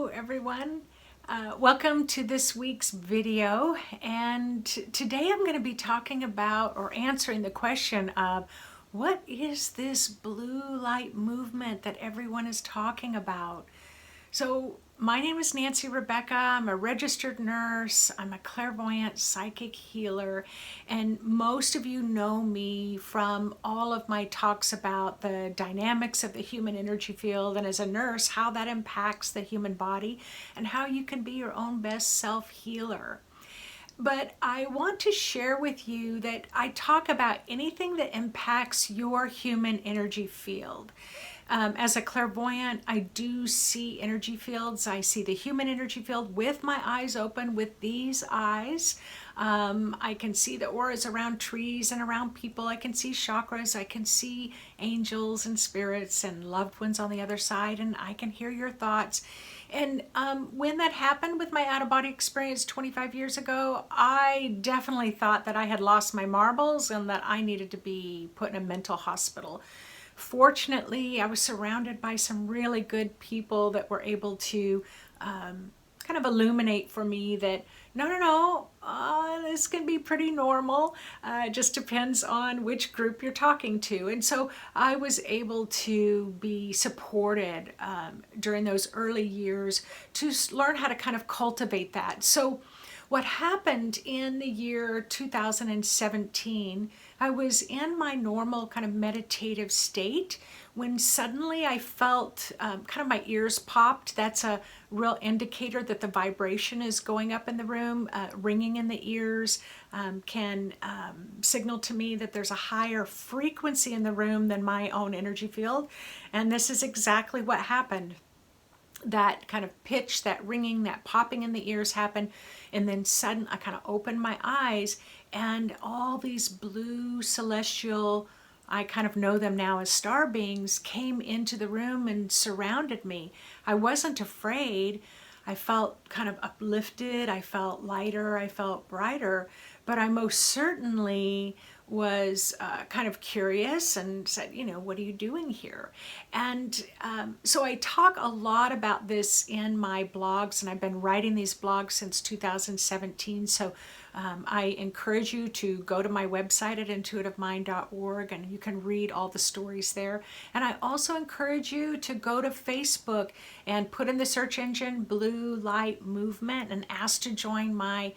Hello everyone. Welcome to this week's video, and today I'm going to be talking about or answering the question of what is this blue light movement that everyone is talking about? So my name is Nancy Rebecca. I'm a registered nurse. I'm a clairvoyant psychic healer, and most of you know me from all of my talks about the dynamics of the human energy field, and as a nurse, how that impacts the human body and how you can be your own best self-healer. But I want to share with you that I talk about anything that impacts your human energy field. As a clairvoyant, I do see energy fields. I see the human energy field with my eyes open, with these eyes. I can see the auras around trees and around people. I can see chakras. I can see angels and spirits and loved ones on the other side, and I can hear your thoughts. And when that happened with my out-of-body experience 25 years ago, I definitely thought that I had lost my marbles and that I needed to be put in a mental hospital. Fortunately, I was surrounded by some really good people that were able to kind of illuminate for me that no, this can be pretty normal. It just depends on which group you're talking to. And so I was able to be supported during those early years to learn how to kind of cultivate that. So what happened in the year 2017, I was in my normal kind of meditative state when suddenly I felt kind of my ears popped. That's a real indicator that the vibration is going up in the room. Ringing in the ears can signal to me that there's a higher frequency in the room than my own energy field. And this is exactly what happened. That kind of pitch, that ringing, that popping in the ears happened, and then suddenly I kind of opened my eyes and all these blue celestial, I kind of know them now as star beings, came into the room and surrounded me. I wasn't afraid. I felt kind of uplifted. I felt lighter. I felt brighter. But I most certainly was kind of curious and said, what are you doing here? And so I talk a lot about this in my blogs, and I've been writing these blogs since 2017. So I encourage you to go to my website at intuitivemind.org, and you can read all the stories there. And I also encourage you to go to Facebook and put in the search engine Blue Light Movement and ask to join my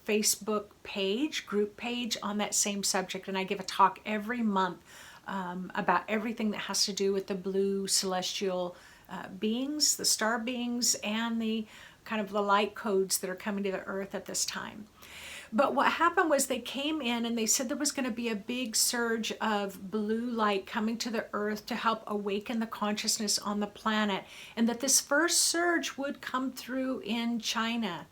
Facebook page, group page on that same subject. And I give a talk every month about everything that has to do with the blue celestial beings, the star beings, and the kind of the light codes that are coming to the earth at this time. But what happened was they came in and they said there was going to be a big surge of blue light coming to the earth to help awaken the consciousness on the planet, and that this first surge would come through in China.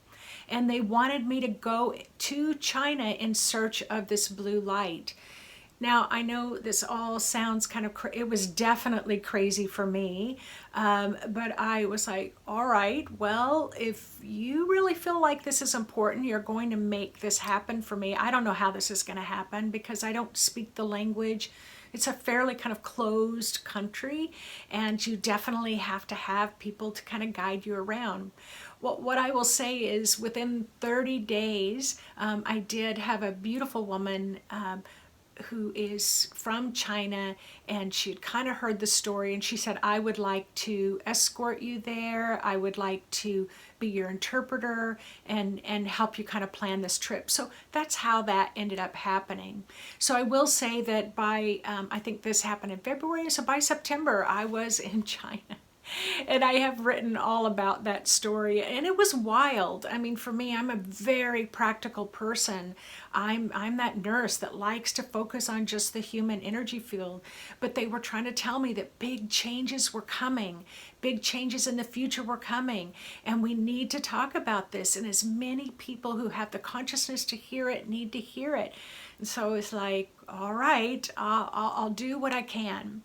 And they wanted me to go to China in search of this blue light. Now, I know this all sounds kind of, it was definitely crazy for me, but I was like, all right, well, if you really feel like this is important, you're going to make this happen for me. I don't know how this is going to happen because I don't speak the language. It's a fairly kind of closed country, and you definitely have to have people to kind of guide you around. Well, what I will say is within 30 days, I did have a beautiful woman who is from China, and she'd kind of heard the story, and she said, I would like to escort you there. I would like to be your interpreter and help you kind of plan this trip. So that's how that ended up happening. So I will say that by, I think this happened in February, so by September I was in China. And I have written all about that story, and it was wild. I mean, for me, I'm a very practical person. I'm that nurse that likes to focus on just the human energy field, but they were trying to tell me that big changes were coming. Big changes in the future were coming, and we need to talk about this, and as many people who have the consciousness to hear it need to hear it. And so it's like, all right, I'll do what I can.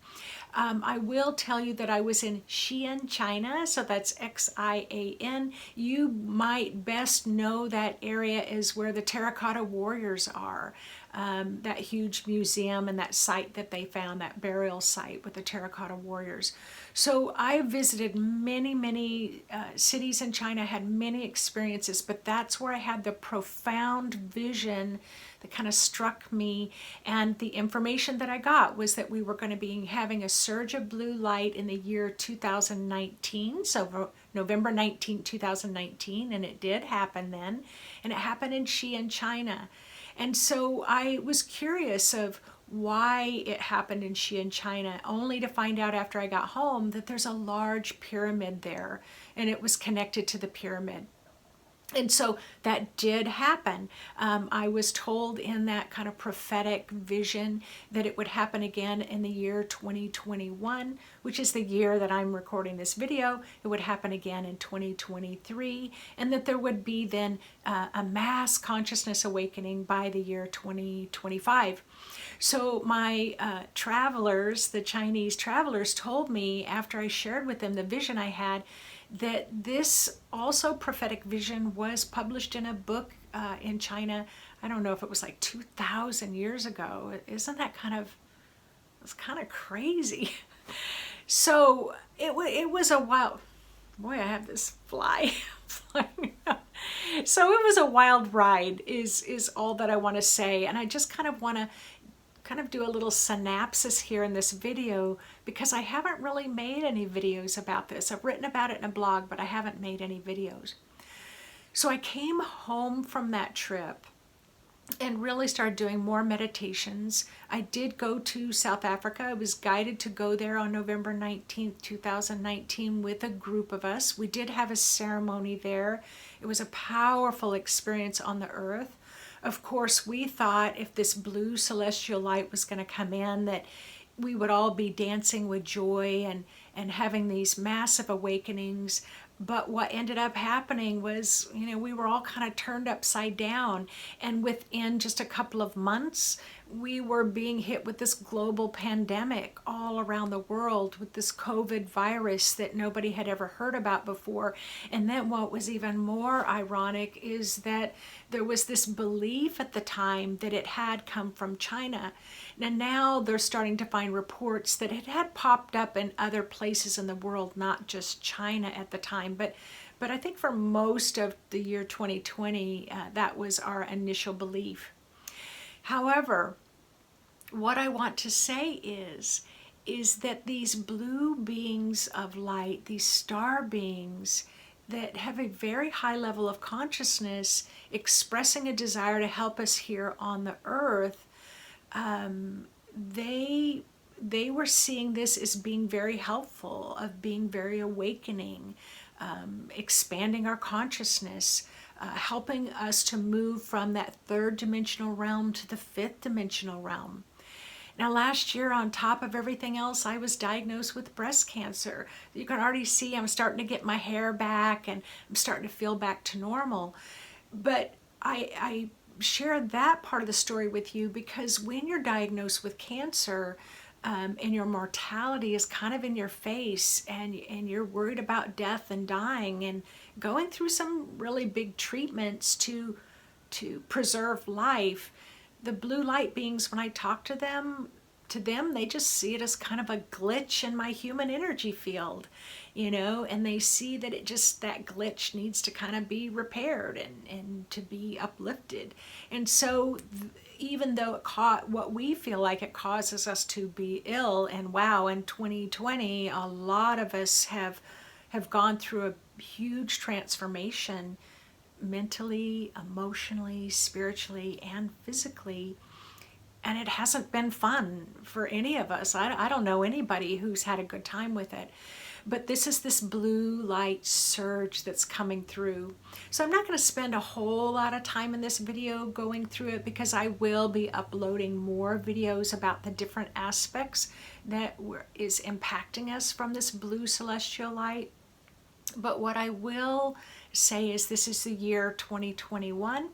I will tell you that I was in Xi'an, China, so that's Xian. You might best know that area is where the terracotta warriors are. that huge museum and that site that they found, that burial site with the terracotta warriors. So I visited many cities in China, had many experiences, but that's where I had the profound vision that kind of struck me. And the information that I got was that we were going to be having a surge of blue light in the year 2019, so November 19, 2019, and it did happen then, and it happened in Xi'an, China. And so I was curious of why it happened in Xi'an, China, only to find out after I got home that there's a large pyramid there, and it was connected to the pyramid. And so that did happen. I was told in that kind of prophetic vision that it would happen again in the year 2021, which is the year that I'm recording this video. It would happen again in 2023, and that there would be then a mass consciousness awakening by the year 2025. So my travelers, the Chinese travelers, told me after I shared with them the vision I had, that this also prophetic vision was published in a book in China. I don't know if it was like 2,000 years ago. Isn't that it's kind of crazy. So it was a wild, boy, I have this fly flying up. So it was a wild ride is all that I want to say. And I just kind of want to do a little synopsis here in this video, because I haven't really made any videos about this. I've written about it in a blog, but I haven't made any videos. So I came home from that trip and really started doing more meditations. I did go to South Africa. I was guided to go there on November 19th, 2019 with a group of us. We did have a ceremony there. It was a powerful experience on the earth. Of course, we thought if this blue celestial light was going to come in, that we would all be dancing with joy and having these massive awakenings. But what ended up happening was, we were all kind of turned upside down. And within just a couple of months, we were being hit with this global pandemic all around the world, with this COVID virus that nobody had ever heard about before. And then what was even more ironic is that there was this belief at the time that it had come from China. And now they're starting to find reports that it had popped up in other places in the world, not just China at the time. But I think for most of the year 2020, that was our initial belief. However, what I want to say is that these blue beings of light, these star beings that have a very high level of consciousness, expressing a desire to help us here on the earth, they were seeing this as being very helpful, of being very awakening, expanding our consciousness, helping us to move from that third dimensional realm to the fifth dimensional realm. Now, last year, on top of everything else, I was diagnosed with breast cancer. You can already see I'm starting to get my hair back, and I'm starting to feel back to normal. But I shared that part of the story with you because when you're diagnosed with cancer, and your mortality is kind of in your face, and you're worried about death and dying and going through some really big treatments to preserve life, the blue light beings, when I talk to them, they just see it as kind of a glitch in my human energy field, and they see that that glitch needs to kind of be repaired and to be uplifted. And so even though what we feel like it causes us to be ill, and wow, in 2020, a lot of us have gone through a huge transformation, mentally, emotionally, spiritually, and physically. And it hasn't been fun for any of us. I don't know anybody who's had a good time with it. But this is this blue light surge that's coming through. So I'm not going to spend a whole lot of time in this video going through it, because I will be uploading more videos about the different aspects that is impacting us from this blue celestial light. But what I will say is this is the year 2021.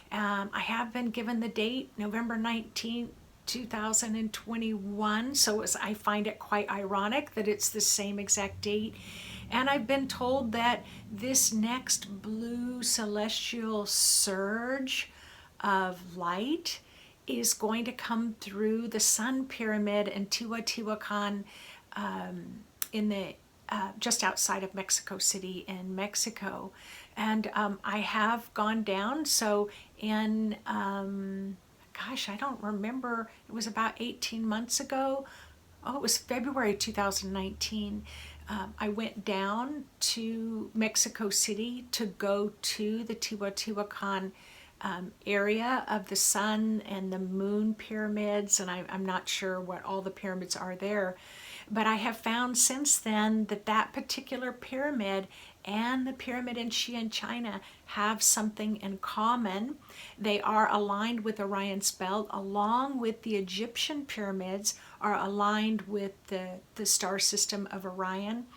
I have been given the date, November 19th, 2021. So I find it quite ironic that it's the same exact date. And I've been told that this next blue celestial surge of light is going to come through the Sun Pyramid in Teotihuacan, in the just outside of Mexico City in Mexico. And I have gone down. So in, gosh, I don't remember, it was about 18 months ago. Oh, it was February 2019. I went down to Mexico City to go to the Teotihuacan area of the sun and the moon pyramids, and I'm not sure what all the pyramids are there, but I have found since then that that particular pyramid and the pyramid in Xi'an, China have something in common. They are aligned with Orion's belt, along with the Egyptian pyramids are aligned with the star system of Orion.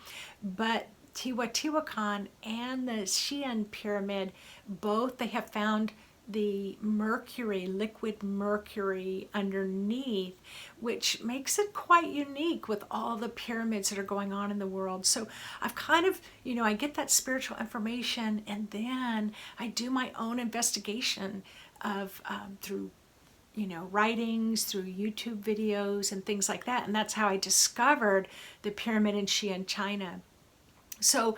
But Teotihuacan and the Xi'an pyramid, both they have found the mercury, liquid mercury underneath, which makes it quite unique with all the pyramids that are going on in the world. So I've kind of, I get that spiritual information, and then I do my own investigation of through writings, through YouTube videos and things like that. And that's how I discovered the pyramid in Xi'an, China. So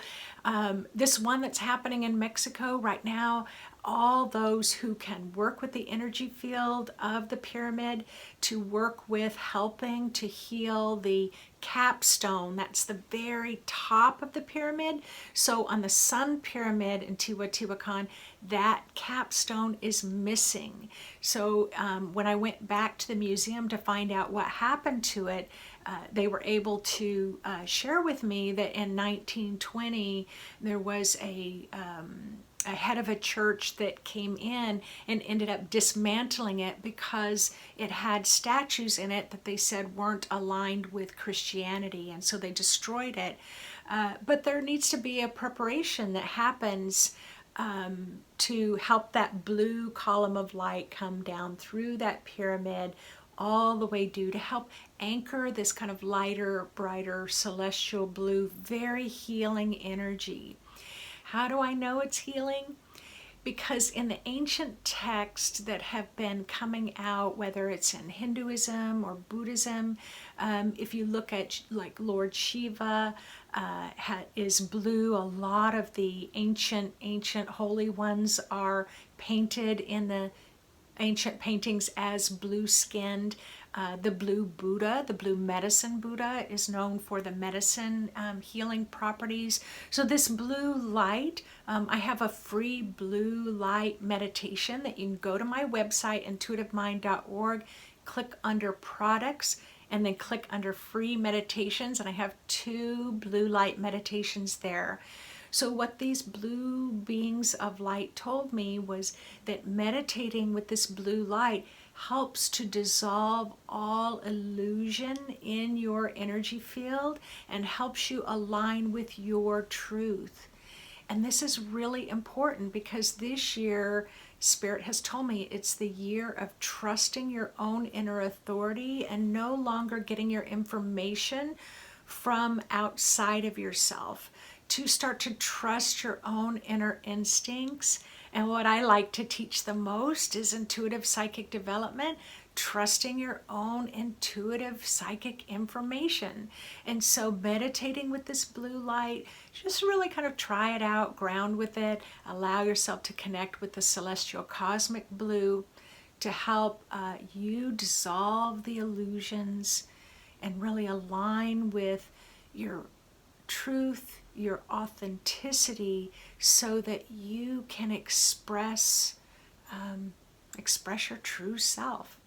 this one that's happening in Mexico right now, all those who can work with the energy field of the pyramid to work with helping to heal the capstone, that's the very top of the pyramid. So on the Sun Pyramid in Teotihuacan, that capstone is missing. So when I went back to the museum to find out what happened to it, they were able to share with me that in 1920 there was a head of a church that came in and ended up dismantling it because it had statues in it that they said weren't aligned with Christianity, and so they destroyed it. But there needs to be a preparation that happens to help that blue column of light come down through that pyramid all the way due to help anchor this kind of lighter, brighter, celestial blue, very healing energy. How do I know it's healing? Because in the ancient texts that have been coming out, whether it's in Hinduism or Buddhism, if you look at like Lord Shiva is blue. A lot of the ancient holy ones are painted in the ancient paintings as blue-skinned. The blue Buddha, the blue medicine Buddha, is known for the medicine healing properties. So this blue light, I have a free blue light meditation that you can go to my website, intuitivemind.org, click under products, and then click under free meditations, and I have 2 blue light meditations there. So what these blue beings of light told me was that meditating with this blue light helps to dissolve all illusion in your energy field and helps you align with your truth. And this is really important because this year, Spirit has told me it's the year of trusting your own inner authority and no longer getting your information from outside of yourself, to start to trust your own inner instincts. And what I like to teach the most is intuitive psychic development, trusting your own intuitive psychic information. And so meditating with this blue light, just really kind of try it out, ground with it, allow yourself to connect with the celestial cosmic blue to help you dissolve the illusions and really align with your truth, your authenticity, so that you can express your true self.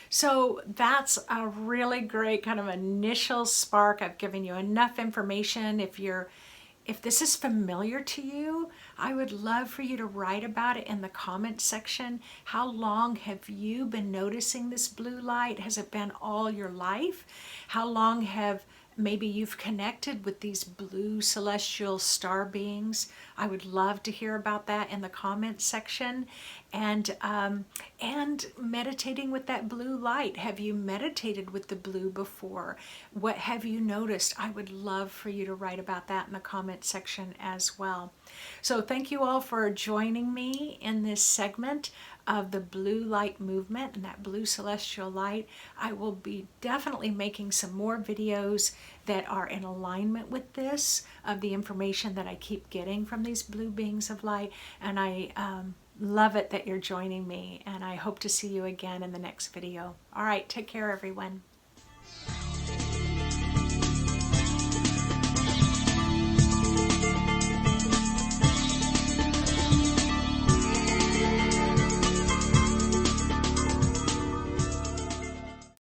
So that's a really great kind of initial spark. I've given you enough information. If this is familiar to you, I would love for you to write about it in the comment section. How long have you been noticing this blue light? Has it been all your life? How long have maybe you've connected with these blue celestial star beings? I would love to hear about that in the comments section. and meditating with that blue light. Have you meditated with the blue before? What have you noticed? I would love for you to write about that in the comment section as well. So thank you all for joining me in this segment of the blue light movement and that blue celestial light. I will be definitely making some more videos that are in alignment with this, of the information that I keep getting from these blue beings of light. And I love it that you're joining me, and I hope to see you again in the next video. All right, take care, everyone.